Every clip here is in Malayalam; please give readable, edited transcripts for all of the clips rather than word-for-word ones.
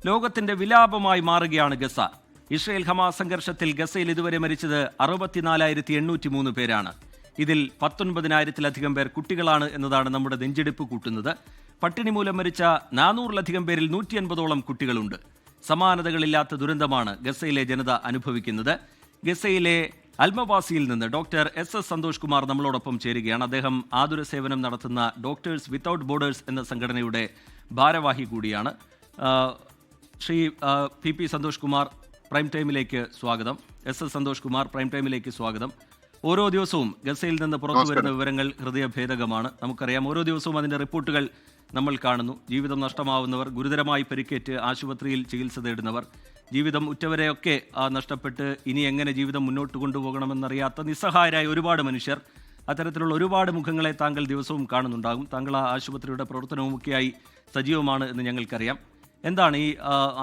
ലോകത്തിന്റെ വിലാപമായി മാറുകയാണ് ഗസ. ഇസ്രയേൽ ഹമാസ് സംഘർഷത്തിൽ ഗസയിൽ ഇതുവരെ മരിച്ചത് 64,803 പേരാണ്. ഇതിൽ 19,000-ലധികം പേർ കുട്ടികളാണ് എന്നതാണ് നമ്മുടെ നെഞ്ചെടുപ്പ് കൂട്ടുന്നത്. പട്ടിണി മൂലം മരിച്ച 400-ലധികം പേരിൽ 150ഓളം കുട്ടികളുണ്ട്. സമാനതകളില്ലാത്ത ദുരന്തമാണ് ഗസയിലെ ജനത അനുഭവിക്കുന്നത്. ഗസയിലെ അൽമവാസിയിൽ നിന്ന് ഡോക്ടർ എസ് സന്തോഷ് കുമാർ നമ്മളോടൊപ്പം ചേരുകയാണ്. അദ്ദേഹം ആതുര സേവനം നടത്തുന്ന ഡോക്ടേഴ്സ് വിത്തൌട്ട് ബോർഡേഴ്സ് എന്ന സംഘടനയുടെ ഭാരവാഹി കൂടിയാണ്. ശ്രീ പി സന്തോഷ് കുമാർ, പ്രൈം ടൈമിലേക്ക് സ്വാഗതം. എസ് സന്തോഷ് കുമാർ, പ്രൈം ടൈമിലേക്ക് സ്വാഗതം. ഓരോ ദിവസവും ഗസയിൽ നിന്ന് പുറത്തു വരുന്ന വിവരങ്ങൾ ഹൃദയഭേദകമാണ്. നമുക്കറിയാം, ഓരോ ദിവസവും അതിൻ്റെ റിപ്പോർട്ടുകൾ നമ്മൾ കാണുന്നു. ജീവിതം നഷ്ടമാവുന്നവർ, ഗുരുതരമായി പരിക്കേറ്റ് ആശുപത്രിയിൽ ചികിത്സ തേടുന്നവർ, ജീവിതം ഉറ്റവരെയൊക്കെ നഷ്ടപ്പെട്ട് ഇനി എങ്ങനെ ജീവിതം മുന്നോട്ട് കൊണ്ടുപോകണമെന്നറിയാത്ത നിസ്സഹായരായ ഒരുപാട് മനുഷ്യർ. അത്തരത്തിലുള്ള ഒരുപാട് മുഖങ്ങളെ താങ്കൾ ദിവസവും കാണുന്നുണ്ടാകും. താങ്കൾ ആ ആശുപത്രിയുടെ പ്രവർത്തനവുമൊക്കെയായി സജീവമാണ് എന്ന് ഞങ്ങൾക്കറിയാം. എന്താണ് ഈ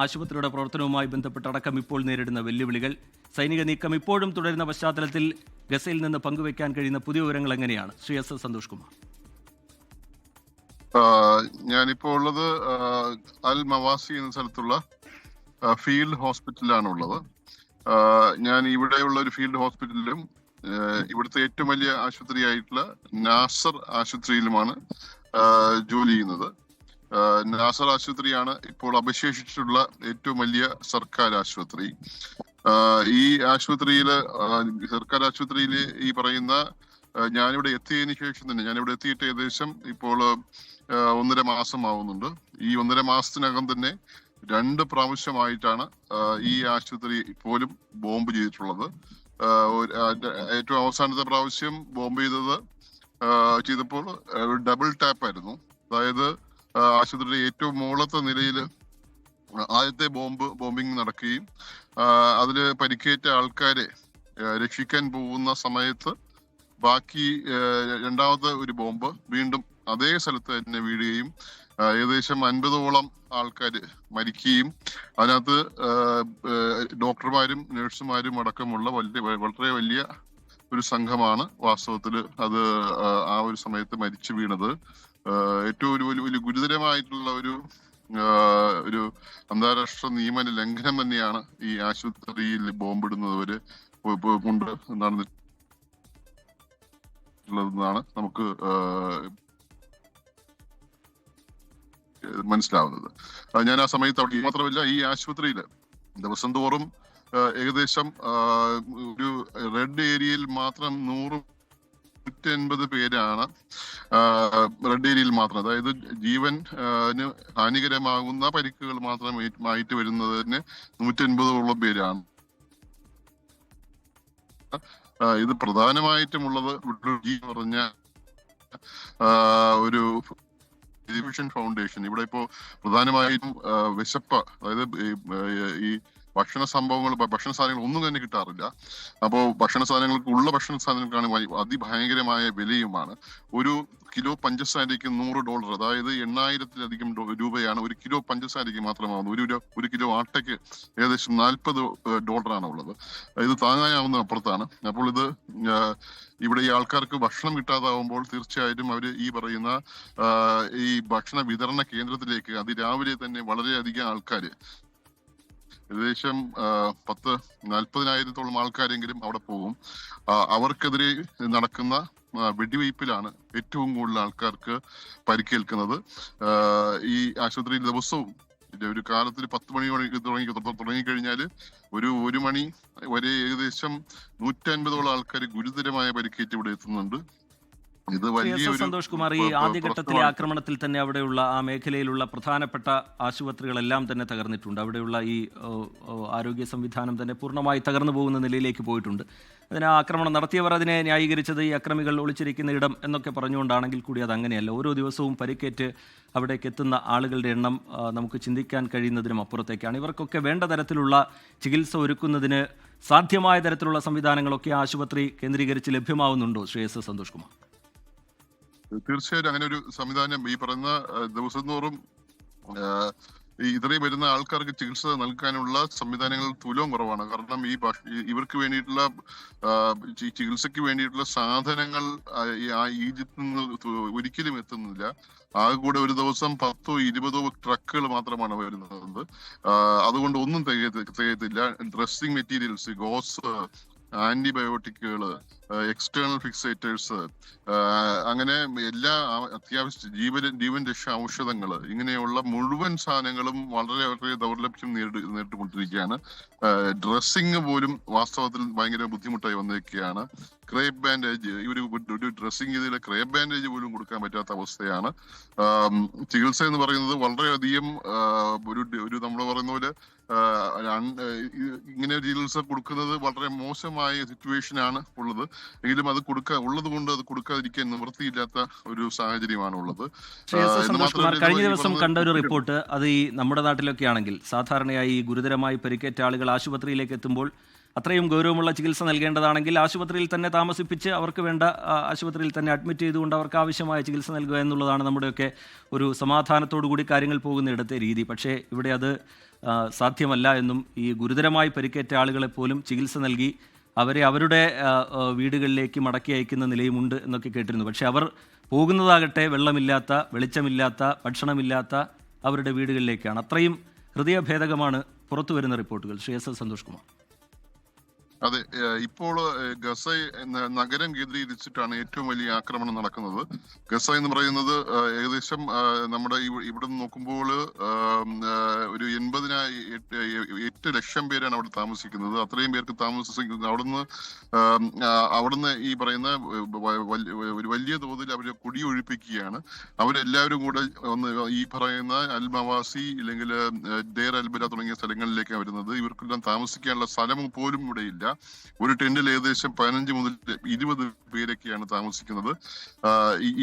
ആശുപത്രിയുടെ പ്രവർത്തനവുമായി ബന്ധപ്പെട്ടടക്കം ഇപ്പോൾ നേരിടുന്ന വെല്ലുവിളികൾ? സൈനിക നീക്കം ഇപ്പോഴും തുടരുന്ന പശ്ചാത്തലത്തിൽ ഗസയിൽ നിന്ന് പങ്കുവയ്ക്കാൻ കഴിയുന്ന പുതിയ വിവരങ്ങൾ എങ്ങനെയാണ്? ശ്രീ എസ് സന്തോഷ് കുമാർ. ഞാനിപ്പോൾ ഉള്ളത് അൽ മവാസി എന്ന സ്ഥലത്തുള്ള ഫീൽഡ് ഹോസ്പിറ്റലിലാണ് ഉള്ളത്. ഞാൻ ഇവിടെയുള്ള ഒരു ഫീൽഡ് ഹോസ്പിറ്റലിലും ഇവിടുത്തെ ഏറ്റവും വലിയ ആശുപത്രിയായിട്ടുള്ള നാസർ ആശുപത്രിയിലുമാണ് ജോലി ചെയ്യുന്നത്. നാസർ ആശുപത്രിയാണ് ഇപ്പോൾ അവശേഷിച്ചിട്ടുള്ള ഏറ്റവും വലിയ സർക്കാർ ആശുപത്രി. ഈ ആശുപത്രിയില് സർക്കാർ ആശുപത്രിയിൽ ഈ പറയുന്ന ഞാനിവിടെ എത്തിയതിനു ശേഷം തന്നെ, ഞാനിവിടെ എത്തിയിട്ട് ഏകദേശം ഇപ്പോൾ 1.5 മാസം ആവുന്നുണ്ട്. ഈ 1.5 മാസത്തിനകം തന്നെ 2 പ്രാവശ്യമായിട്ടാണ് ഈ ആശുപത്രി പോലും ബോംബ് ചെയ്തിട്ടുള്ളത്. ഏറ്റവും അവസാനത്തെ പ്രാവശ്യം ബോംബ് ചെയ്തപ്പോൾ ഡബിൾ ടാപ്പ് ആയിരുന്നു. അതായത് ആശുപത്രിയുടെ ഏറ്റവും മുകളത്തെ നിലയിൽ ആദ്യത്തെ ബോംബിംഗ് നടക്കുകയും അതില് പരിക്കേറ്റ ആൾക്കാരെ രക്ഷിക്കാൻ പോകുന്ന സമയത്ത് ബാക്കി രണ്ടാമത്തെ ഒരു ബോംബ് വീണ്ടും അതേ സ്ഥലത്ത് തന്നെ വീഴുകയും ഏകദേശം 50ഓളം ആൾക്കാർ മരിക്കുകയും അതിനകത്ത് ഡോക്ടർമാരും നഴ്സുമാരും അടക്കമുള്ള വളരെ വലിയ ഒരു സംഘമാണ് വാസ്തവത്തിൽ അത് ആ ഒരു സമയത്ത് മരിച്ചു വീണത്. ഏറ്റവും ഒരു ഗുരുതരമായിട്ടുള്ള ഒരു അന്താരാഷ്ട്ര നിയമ ലംഘനം തന്നെയാണ് ഈ ആശുപത്രിയിൽ ബോംബിടുന്നവര് കൊണ്ട് നടന്നിട്ടുള്ളതെന്നാണ് നമുക്ക് മനസ്സിലാവുന്നത്. ഞാൻ ആ സമയത്ത് അവിടെ മാത്രമല്ല, ഈ ആശുപത്രിയിൽ ദിവസം തോറും ഏകദേശം ഒരു റെഡ് ഏരിയയിൽ മാത്രം 150 പേരാണ് റെഡ് ഏരിയയിൽ മാത്രം, അതായത് ജീവൻ ഹാനികരമാകുന്ന പരിക്കുകൾ മാത്രമായിട്ട് വരുന്നതിന് 150ഓളം പേരാണ്. ഇത് പ്രധാനമായിട്ടുമുള്ളത് പറഞ്ഞ ഒരു ഡിവിഷൻ ഫൗണ്ടേഷൻ. ഇവിടെ ഇപ്പോ പ്രധാനമായും വിശപ്പ്, അതായത് ഈ ഭക്ഷണ സാധനങ്ങൾ ഒന്നും തന്നെ കിട്ടാറില്ല. അപ്പോൾ ഭക്ഷണ സാധനങ്ങൾക്കാണ് അതിഭയങ്കരമായ വിലയുമാണ്. ഒരു കിലോ പഞ്ചസാരയ്ക്ക് $100, അതായത് 8,000-ലധികം രൂപയാണ് ഒരു കിലോ പഞ്ചസാരയ്ക്ക് മാത്രമാവുന്നത്. ഒരു കിലോ ആട്ടയ്ക്ക് ഏകദേശം $40 ഉള്ളത്. ഇത് താങ്ങാനാവുന്ന അപ്പുറത്താണ്. അപ്പോൾ ഇത് ഇവിടെ ഈ ആൾക്കാർക്ക് ഭക്ഷണം കിട്ടാതാവുമ്പോൾ തീർച്ചയായിട്ടും അവർ ഈ പറയുന്ന ഈ ഭക്ഷണ വിതരണ കേന്ദ്രത്തിലേക്ക് അതിരാവിലെ തന്നെ വളരെയധികം ആൾക്കാർ, ഏകദേശം 40,000-ഓളം ആൾക്കാരെങ്കിലും അവിടെ പോകും. അവർക്കെതിരെ നടക്കുന്ന വെടിവയ്പ്പിലാണ് ഏറ്റവും കൂടുതൽ ആൾക്കാർക്ക് പരിക്കേൽക്കുന്നത്. ഈ ആശുപത്രിയിൽ ദിവസവും ഒരു കാലത്തിൽ 10 മണി തുടങ്ങിക്കഴിഞ്ഞാൽ ഒരു മണി വരെ ഏകദേശം 150ഓളം ആൾക്കാർ ഗുരുതരമായ പരിക്കേറ്റ് ഇവിടെ എത്തുന്നുണ്ട്. സന്തോഷ് കുമാർ, ഈ ആദ്യഘട്ടത്തിലെ ആക്രമണത്തിൽ തന്നെ അവിടെയുള്ള ആ മേഖലയിലുള്ള പ്രധാനപ്പെട്ട ആശുപത്രികളെല്ലാം തന്നെ തകർന്നിട്ടുണ്ട്. അവിടെയുള്ള ഈ ആരോഗ്യ സംവിധാനം തന്നെ പൂർണ്ണമായി തകർന്നു പോകുന്ന നിലയിലേക്ക് പോയിട്ടുണ്ട്. അതിന് ആക്രമണം നടത്തിയവർ അതിനെ ന്യായീകരിച്ചത് ഈ അക്രമികൾ ഒളിച്ചിരിക്കുന്ന ഇടം എന്നൊക്കെ പറഞ്ഞുകൊണ്ടാണെങ്കിൽ കൂടി അത് അങ്ങനെയല്ല. ഓരോ ദിവസവും പരിക്കേറ്റ് അവിടേക്ക് എത്തുന്ന ആളുകളുടെ എണ്ണം നമുക്ക് ചിന്തിക്കാൻ കഴിയുന്നതിനും അപ്പുറത്തേക്കാണ്. ഇവർക്കൊക്കെ വേണ്ട തരത്തിലുള്ള ചികിത്സ ഒരുക്കുന്നതിന് സാധ്യമായ തരത്തിലുള്ള സംവിധാനങ്ങളൊക്കെ ആശുപത്രി കേന്ദ്രീകരിച്ച് ലഭ്യമാവുന്നുണ്ടോ? ശ്രീ എസ് സന്തോഷ് കുമാർ. തീർച്ചയായിട്ടും അങ്ങനെ ഒരു സംവിധാനം ഈ പറയുന്ന ദിവസം തോറും ഇത്രയും വരുന്ന ആൾക്കാർക്ക് ചികിത്സ നൽകാനുള്ള സംവിധാനങ്ങൾ തുലവും കുറവാണ്. കാരണം ഇവർക്ക് വേണ്ടിയിട്ടുള്ള ചികിത്സയ്ക്ക് വേണ്ടിയിട്ടുള്ള സാധനങ്ങൾ ഈജിപ്തിൽ നിന്ന് ഒരിക്കലും എത്തുന്നില്ല. ആകെ കൂടെ ഒരു ദിവസം 10 20 ട്രക്കുകൾ മാത്രമാണ് വരുന്നത്. അതുകൊണ്ട് ഒന്നും തികയത്തില്ല. ഡ്രസ്സിംഗ് മെറ്റീരിയൽസ്, ഗോസ്, ആന്റിബയോട്ടിക്കുകള്, എക്സ്റ്റേണൽ ഫിക്സേറ്റേഴ്സ്, അങ്ങനെ എല്ലാ അത്യാവശ്യ ജീവൻ രക്ഷാ ഔഷധങ്ങള്, ഇങ്ങനെയുള്ള മുഴുവൻ സാധനങ്ങളും വളരെ വളരെ ദൗർലഭ്യം നേരിട്ടുകൊണ്ടിരിക്കുകയാണ്. ഡ്രസ്സിങ് പോലും വാസ്തവത്തിൽ ഭയങ്കര ബുദ്ധിമുട്ടായി വന്നിരിക്കുകയാണ്. ക്രേപ്പ് ബാൻഡേജ്, ഒരു ഡ്രസ്സിംഗ് ചെയ്തതിലെ ക്രേപ്പ് ബാൻഡേജ് പോലും കൊടുക്കാൻ പറ്റാത്ത അവസ്ഥയാണ്. ചികിത്സ എന്ന് പറയുന്നത് വളരെയധികം ഒരു നമ്മൾ പറയുന്ന പോലെ ഇങ്ങനെ ചികിത്സ കൊടുക്കുന്നത് വളരെ മോശമായ സിറ്റുവേഷൻ ആണ് ഉള്ളത്. എങ്കിലും അത് ഉള്ളത് കൊണ്ട് അത് കൊടുക്കാതിരിക്കാൻ നിവൃത്തിയില്ലാത്ത ഒരു സാഹചര്യമാണ് ഉള്ളത്. കഴിഞ്ഞ ദിവസം കണ്ട ഒരു റിപ്പോർട്ട്, അത് ഈ നമ്മുടെ നാട്ടിലൊക്കെ ആണെങ്കിൽ സാധാരണയായി ഗുരുതരമായി പരിക്കേറ്റ ആളുകൾ ആശുപത്രിയിലേക്ക് എത്തുമ്പോൾ അത്രയും ഗൗരവമുള്ള ചികിത്സ നൽകേണ്ടതാണെങ്കിൽ ആശുപത്രിയിൽ തന്നെ താമസിപ്പിച്ച് അവർക്ക് വേണ്ട ആശുപത്രിയിൽ തന്നെ അഡ്മിറ്റ് ചെയ്തുകൊണ്ട് അവർക്ക് ആവശ്യമായ ചികിത്സ നൽകുക എന്നുള്ളതാണ് നമ്മുടെയൊക്കെ ഒരു സമാധാനത്തോടു കൂടി കാര്യങ്ങൾ പോകുന്നിടത്തെ രീതി. പക്ഷേ ഇവിടെ അത് സാധ്യമല്ല എന്നും ഈ ഗുരുതരമായി പരിക്കേറ്റ ആളുകളെ പോലും ചികിത്സ നൽകി അവരെ അവരുടെ വീടുകളിലേക്ക് മടക്കി അയക്കുന്ന നിലയുമുണ്ട് എന്നൊക്കെ കേട്ടിരുന്നു. പക്ഷേ അവർ പോകുന്നതാകട്ടെ വെള്ളമില്ലാത്ത, വെളിച്ചമില്ലാത്ത, ഭക്ഷണമില്ലാത്ത അവരുടെ വീടുകളിലേക്കാണ്. അത്രയും ഹൃദയഭേദകമാണ് പുറത്തു വരുന്ന റിപ്പോർട്ടുകൾ. ശ്രീ എസ് സന്തോഷ് കുമാർ. അതെ, ഇപ്പോൾ ഗസ നഗരം കേന്ദ്രീകരിച്ചിട്ടാണ് ഏറ്റവും വലിയ ആക്രമണം നടക്കുന്നത്. ഗസ എന്ന് പറയുന്നത് ഏകദേശം നമ്മുടെ ഇവിടെ നോക്കുമ്പോൾ ഒരു 8 ലക്ഷം പേരാണ് അവിടെ താമസിക്കുന്നത്. അത്രയും പേർക്ക് താമസിക്കുന്നത് അവിടുന്ന് ഈ പറയുന്ന ഒരു വലിയ തോതിൽ അവരെ കുടിയൊഴിപ്പിക്കുകയാണ്. അവരെല്ലാവരും കൂടെ ഈ പറയുന്ന അൽ മവാസി അല്ലെങ്കിൽ ദേർ അൽബല തുടങ്ങിയ സ്ഥലങ്ങളിലേക്കാണ് വരുന്നത്. ഇവർക്കെല്ലാം താമസിക്കാനുള്ള സ്ഥലം പോലും ഇവിടെ ഇല്ല. ഒരു ടെന്റിൽ ഏകദേശം 15 മുതൽ 20 പേരൊക്കെയാണ് താമസിക്കുന്നത്.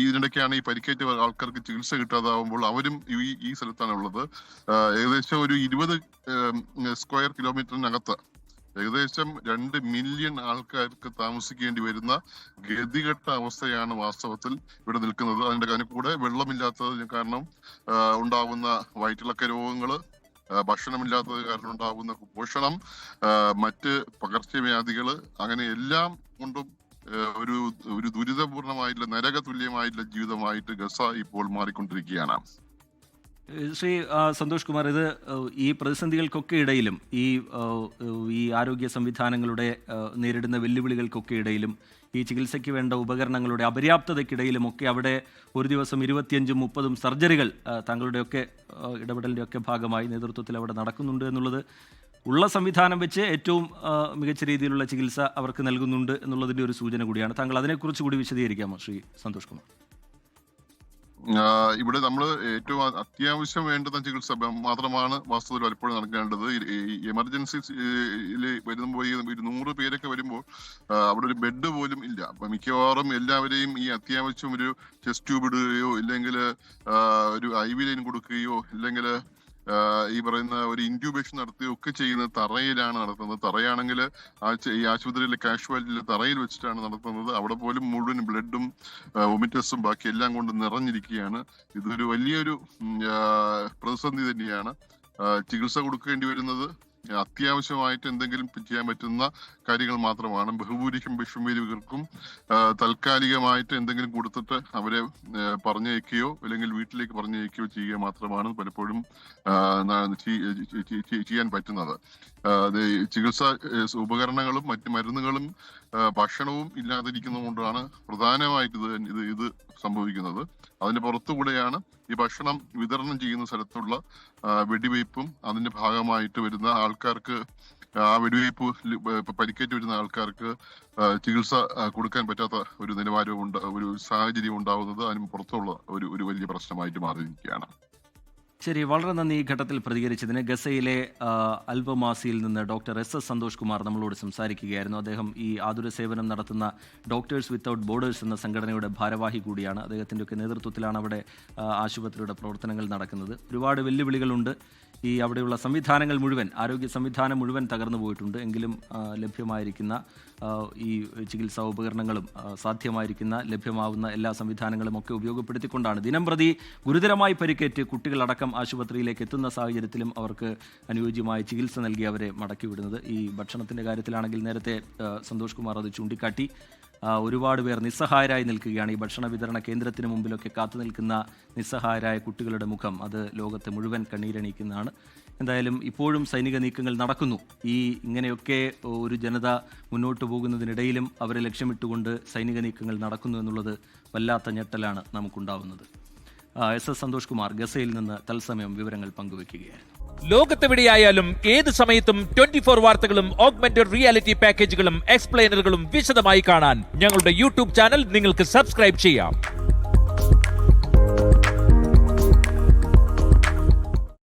ഇതിനിടയ്ക്കാണ് ഈ പരിക്കേറ്റ ആൾക്കാർക്ക് ചികിത്സ കിട്ടാതാവുമ്പോൾ അവരും ഈ സ്ഥലത്താണ് ഉള്ളത്. ഏകദേശം ഒരു 20 സ്ക്വയർ കിലോമീറ്ററിനകത്ത് ഏകദേശം 2 മില്യൺ ആൾക്കാർക്ക് താമസിക്കേണ്ടി വരുന്ന ഗതികെട്ട അവസ്ഥയാണ് വാസ്തവത്തിൽ ഇവിടെ നിൽക്കുന്നത്. അതിന്റെ കൂടെ വെള്ളമില്ലാത്തതിന് കാരണം ഉണ്ടാവുന്ന വയറ്റിളക്ക രോഗങ്ങള്, ഭക്ഷണമില്ലാത്തത് കാരണം ഉണ്ടാകുന്ന കുപോഷണം, മറ്റ് പകർച്ചവ്യാധികള്, അങ്ങനെ എല്ലാം കൊണ്ടും ഒരു ദുരിതപൂർണമായിട്ടുള്ള നരകതുല്യമായിട്ടുള്ള ജീവിതമായിട്ട് ഗസ ഇപ്പോൾ മാറിക്കൊണ്ടിരിക്കുകയാണ്. ശ്രീ സന്തോഷ് കുമാർ, ഇത് ഈ പ്രതിസന്ധികൾക്കൊക്കെ ഇടയിലും ഈ ആരോഗ്യ സംവിധാനങ്ങളുടെ നേരിടുന്ന വെല്ലുവിളികൾക്കൊക്കെ ഇടയിലും ഈ ചികിത്സയ്ക്ക് വേണ്ട ഉപകരണങ്ങളുടെ അപര്യാപ്തതയ്ക്കിടയിലുമൊക്കെ അവിടെ ഒരു ദിവസം 25-30 സർജറികൾ താങ്കളുടെയൊക്കെ ഇടപെടലിൻ്റെയൊക്കെ ഭാഗമായി നേതൃത്വത്തിൽ അവിടെ നടക്കുന്നുണ്ട് എന്നുള്ളത് ഉള്ള സംവിധാനം വെച്ച് ഏറ്റവും മികച്ച രീതിയിലുള്ള ചികിത്സ അവർക്ക് നൽകുന്നുണ്ട് എന്നുള്ളതിൻ്റെ ഒരു സൂചന കൂടിയാണ്. താങ്കൾ അതിനെക്കുറിച്ച് കൂടി വിശദീകരിക്കാമോ ശ്രീ സന്തോഷ് കുമാർ? ഇവിടെ നമ്മൾ ഏറ്റവും അത്യാവശ്യം വേണ്ടുന്ന ചികിത്സ മാത്രമാണ് വാസ്തവത്തിൽ പലപ്പോഴും നടക്കേണ്ടത്. എമർജൻസിയിൽ വരുമ്പോൾ ഈ 100 പേരൊക്കെ വരുമ്പോൾ അവിടെ ഒരു ബെഡ് പോലും ഇല്ല. അപ്പൊ മിക്കവാറും എല്ലാവരെയും ഈ അത്യാവശ്യം ഒരു ചെസ്റ്റ് ട്യൂബ് ഇടുകയോ ഇല്ലെങ്കിൽ ഒരു IV ലൈൻ കൊടുക്കുകയോ ഇല്ലെങ്കിൽ ഈ പറയുന്ന ഒരു ഇൻക്യൂബേഷൻ നടത്തുകയോ ഒക്കെ ചെയ്യുന്നത് തറയിലാണ് നടത്തുന്നത്. തറയാണെങ്കിൽ ഈ ആശുപത്രിയിലെ കാഷ്വാലിറ്റിയിലെ തറയിൽ വെച്ചിട്ടാണ് നടത്തുന്നത്. അവിടെ പോലും മുഴുവൻ ബ്ലഡും വൊമിറ്റസും ബാക്കി എല്ലാം കൊണ്ട് നിറഞ്ഞിരിക്കുകയാണ്. ഇതൊരു വലിയൊരു പ്രതിസന്ധി തന്നെയാണ്. ചികിത്സ കൊടുക്കേണ്ടി വരുന്നത് അത്യാവശ്യമായിട്ട് എന്തെങ്കിലും ചെയ്യാൻ പറ്റുന്ന കാര്യങ്ങൾ മാത്രമാണ്. ബഹുഭൂരിഷം വിഷമീരികർക്കും താൽക്കാലികമായിട്ട് എന്തെങ്കിലും കൊടുത്തിട്ട് അവരെ പറഞ്ഞയക്കുകയോ അല്ലെങ്കിൽ വീട്ടിലേക്ക് പറഞ്ഞയക്കുകയോ ചെയ്യുക മാത്രമാണ് പലപ്പോഴും ചെയ്യാൻ പറ്റുന്നത്. ചികിത്സാ ഉപകരണങ്ങളും മറ്റു മരുന്നുകളും ഭക്ഷണവും ഇല്ലാതിരിക്കുന്നത് കൊണ്ടാണ് പ്രധാനമായിട്ട് ഇത് സംഭവിക്കുന്നത്. അതിന്റെ പുറത്തുകൂടെയാണ് ഈ ഭക്ഷണം വിതരണം ചെയ്യുന്ന സ്ഥലത്തുള്ള വെടിവയ്പ്പും അതിന്റെ ഭാഗമായിട്ട് വരുന്ന ആൾക്കാർക്ക്, ആ വെടിവയ്പ്പ് പരിക്കേറ്റ് വരുന്ന ആൾക്കാർക്ക് ചികിത്സ കൊടുക്കാൻ പറ്റാത്ത ഒരു നിലവാരവും ഒരു സാഹചര്യം ഉണ്ടാവുന്നത് അതിന് പുറത്തുള്ള ഒരു വലിയ പ്രശ്നമായിട്ട് മാറിയിരിക്കുകയാണ്. ശരി, വളരെ നന്ദി ഈ ഘട്ടത്തിൽ പ്രതികരിച്ചതിന്. ഗസയിലെ അൽബമാസിയിൽ നിന്ന് ഡോക്ടർ എസ് സന്തോഷ് കുമാർ നമ്മളോട് സംസാരിക്കുകയായിരുന്നു. അദ്ദേഹം ഈ ആതുര സേവനം നടത്തുന്ന ഡോക്ടേഴ്സ് വിത്തൗട്ട് ബോർഡേഴ്സ് എന്ന സംഘടനയുടെ ഭാരവാഹി കൂടിയാണ്. അദ്ദേഹത്തിൻ്റെയൊക്കെ നേതൃത്വത്തിലാണ് അവിടെ ആശുപത്രിയുടെ പ്രവർത്തനങ്ങൾ നടക്കുന്നത്. ഒരുപാട് വെല്ലുവിളികളുണ്ട്. ഈ അവിടെയുള്ള സംവിധാനങ്ങൾ മുഴുവൻ, ആരോഗ്യ സംവിധാനം മുഴുവൻ തകർന്നു പോയിട്ടുണ്ട്. എങ്കിലും ലഭ്യമായിരിക്കുന്ന ഈ ചികിത്സാ ഉപകരണങ്ങളും സാധ്യമായിരിക്കുന്ന ലഭ്യമാവുന്ന എല്ലാ സംവിധാനങ്ങളും ഒക്കെ ഉപയോഗപ്പെടുത്തിക്കൊണ്ടാണ് ദിനംപ്രതി ഗുരുതരമായി പരിക്കേറ്റ് കുട്ടികളടക്കം ആശുപത്രിയിലേക്ക് എത്തുന്ന സാഹചര്യത്തിലും അവർക്ക് അനുയോജ്യമായ ചികിത്സ നൽകി അവരെ മടക്കിവിടുന്നത്. ഈ ഭക്ഷണത്തിൻ്റെ കാര്യത്തിലാണെങ്കിൽ നേരത്തെ സന്തോഷ് കുമാർ അത് ചൂണ്ടിക്കാട്ടി. ഒരുപാട് പേർ നിസ്സഹായരായി നിൽക്കുകയാണ്. ഈ ഭക്ഷണ വിതരണ കേന്ദ്രത്തിന് മുമ്പിലൊക്കെ കാത്തു നിൽക്കുന്ന നിസ്സഹായരായ കുട്ടികളുടെ മുഖം അത് ലോകത്തെ മുഴുവൻ കണ്ണീരണിയിക്കുന്നതാണ്. എന്തായാലും ഇപ്പോഴും സൈനിക നീക്കങ്ങൾ നടക്കുന്നു. ഇങ്ങനെയൊക്കെ ഒരു ജനത മുന്നോട്ട് പോകുന്നതിനിടയിലും അവരെ ലക്ഷ്യമിട്ടുകൊണ്ട് സൈനിക നീക്കങ്ങൾ നടക്കുന്നു എന്നുള്ളത് വല്ലാത്ത ഞെട്ടലാണ് നമുക്കുണ്ടാവുന്നത്. എസ് സന്തോഷ് കുമാർ ഗസയിൽ നിന്ന് തത്സമയം വിവരങ്ങൾ പങ്കുവയ്ക്കുകയായിരുന്നു. ലോകത്തെവിടെയായാലും ഏത് സമയത്തും 24 വാർത്തകളും ഓഗ്മെന്റഡ് റിയാലിറ്റി പാക്കേജുകളും എക്സ്പ്ലെയിനറുകളും വിശദമായി കാണാൻ ഞങ്ങളുടെ യൂട്യൂബ് ചാനൽ നിങ്ങൾക്ക് സബ്സ്ക്രൈബ് ചെയ്യാം.